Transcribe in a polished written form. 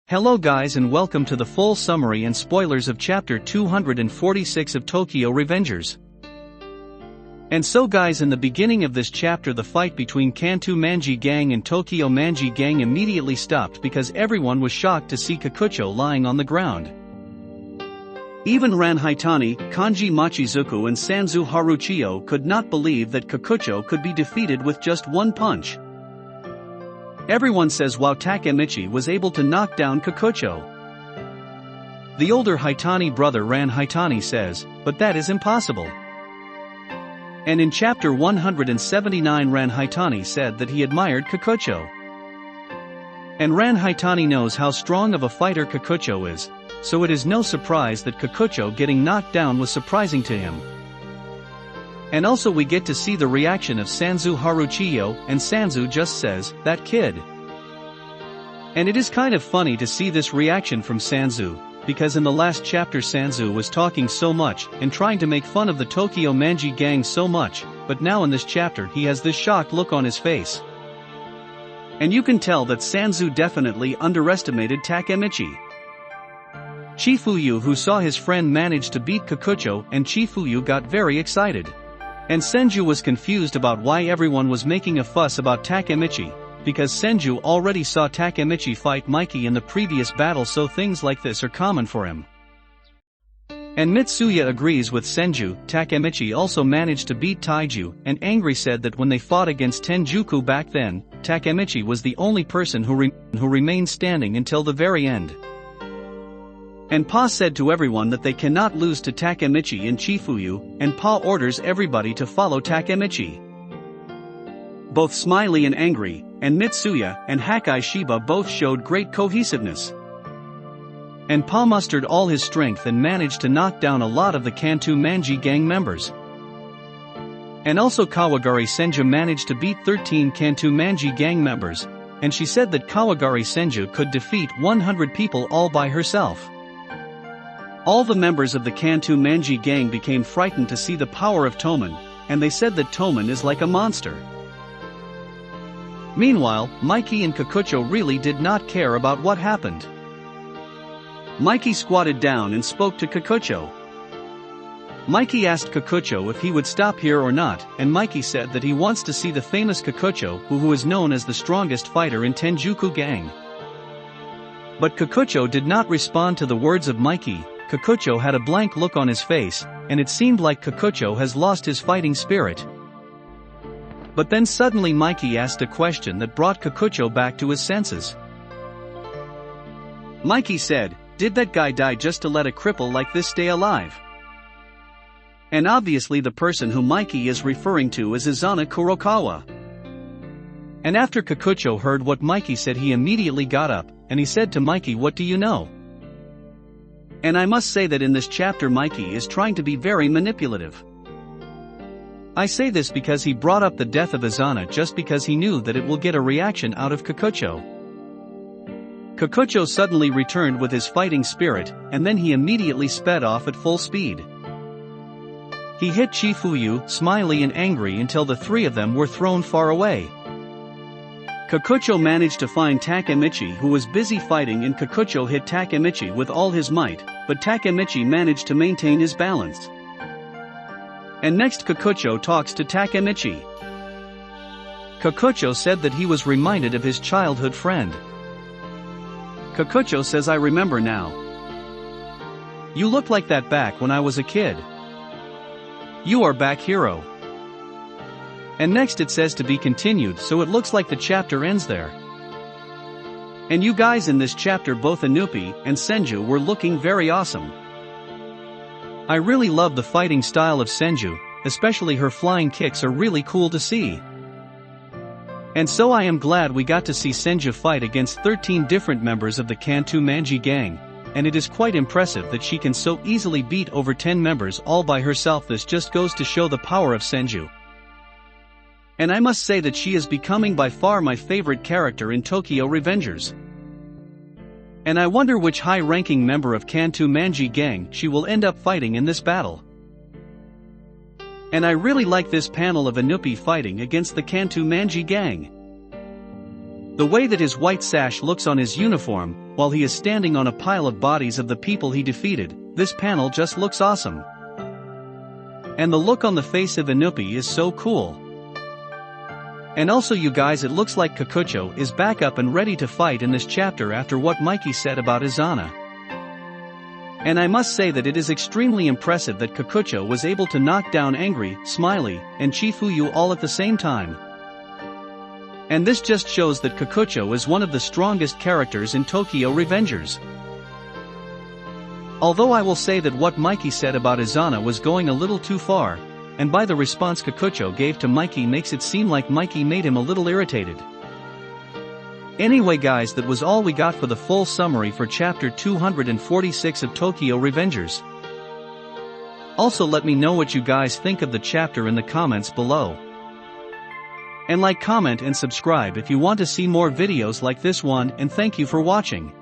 Hello guys and welcome to the full summary and spoilers of chapter 246 of Tokyo Revengers. And so guys, in the beginning of this chapter the fight between Kanto Manji Gang and Tokyo Manji Gang immediately stopped because everyone was shocked to see Kokucho lying on the ground. Even Ran Haitani, Kanji Machizuku and Senju Haruchiyo could not believe that Kokucho could be defeated with just one punch. Everyone says wow, Takemichi was able to knock down Kokucho. The older Haitani brother Ran Haitani says, but that is impossible. And in chapter 179 Ran Haitani said that he admired Kokucho. And Ran Haitani knows how strong of a fighter Kokucho is, so it is no surprise that Kokucho getting knocked down was surprising to him. And also we get to see the reaction of Senju Haruchiyo, and Senju just says, that kid. And it is kind of funny to see this reaction from Senju, because in the last chapter Senju was talking so much, and trying to make fun of the Tokyo Manji Gang so much, but now in this chapter he has this shocked look on his face. And you can tell that Senju definitely underestimated Takemichi. Chifuyu, who saw his friend manage to beat Kokucho, and Chifuyu got very excited. And Senju was confused about why everyone was making a fuss about Takemichi, because Senju already saw Takemichi fight Mikey in the previous battle, so things like this are common for him. And Mitsuya agrees with Senju. Takemichi also managed to beat Taiju, and Angry said that when they fought against Tenjuku back then, Takemichi was the only person who remained standing until the very end. And Pa said to everyone that they cannot lose to Takemichi and Chifuyu, and Pa orders everybody to follow Takemichi. Both Smiley and Angry, and Mitsuya, and Hakai Shiba both showed great cohesiveness. And Pa mustered all his strength and managed to knock down a lot of the Kanto Manji Gang members. And also Kawagari Senju managed to beat 13 Kanto Manji Gang members, and she said that Kawagari Senju could defeat 100 people all by herself. All the members of the Kanto Manji Gang became frightened to see the power of Toman, and they said that Toman is like a monster. Meanwhile, Mikey and Kokucho really did not care about what happened. Mikey squatted down and spoke to Kokucho. Mikey asked Kokucho if he would stop here or not, and Mikey said that he wants to see the famous Kokucho, who is known as the strongest fighter in Tenjuku Gang. But Kokucho did not respond to the words of Mikey. Kokucho had a blank look on his face, and it seemed like Kokucho has lost his fighting spirit. But then suddenly Mikey asked a question that brought Kokucho back to his senses. Mikey said, "Did that guy die just to let a cripple like this stay alive?" And obviously the person who Mikey is referring to is Izana Kurokawa. And after Kokucho heard what Mikey said, he immediately got up, and he said to Mikey, "What do you know?" And I must say that in this chapter Mikey is trying to be very manipulative. I say this because he brought up the death of Izana just because he knew that it will get a reaction out of Kokucho. Kokucho suddenly returned with his fighting spirit, and then he immediately sped off at full speed. He hit Chifuyu, Smiley and Angry until the three of them were thrown far away. Kokucho managed to find Takemichi, who was busy fighting, and Kokucho hit Takemichi with all his might, but Takemichi managed to maintain his balance. And next Kokucho talks to Takemichi. Kokucho said that he was reminded of his childhood friend. Kokucho says, "I remember now. You looked like that back when I was a kid. You are back, hero." And next it says to be continued, so it looks like the chapter ends there. And you guys, in this chapter both Inupi and Senju were looking very awesome. I really love the fighting style of Senju, especially her flying kicks are really cool to see. And so I am glad we got to see Senju fight against 13 different members of the Kanto Manji Gang, and it is quite impressive that she can so easily beat over 10 members all by herself. This just goes to show the power of Senju. And I must say that she is becoming by far my favorite character in Tokyo Revengers. And I wonder which high-ranking member of Kanto Manji Gang she will end up fighting in this battle. And I really like this panel of Inupi fighting against the Kanto Manji Gang. The way that his white sash looks on his uniform, while he is standing on a pile of bodies of the people he defeated, this panel just looks awesome. And the look on the face of Inupi is so cool. And also you guys, it looks like Kokucho is back up and ready to fight in this chapter after what Mikey said about Izana. And I must say that it is extremely impressive that Kokucho was able to knock down Angry, Smiley, and Chifuyu all at the same time. And this just shows that Kokucho is one of the strongest characters in Tokyo Revengers. Although I will say that what Mikey said about Izana was going a little too far, and by the response Kokucho gave to Mikey makes it seem like Mikey made him a little irritated. Anyway guys, that was all we got for the full summary for chapter 246 of Tokyo Revengers. Also let me know what you guys think of the chapter in the comments below. And like, comment and subscribe if you want to see more videos like this one, and thank you for watching.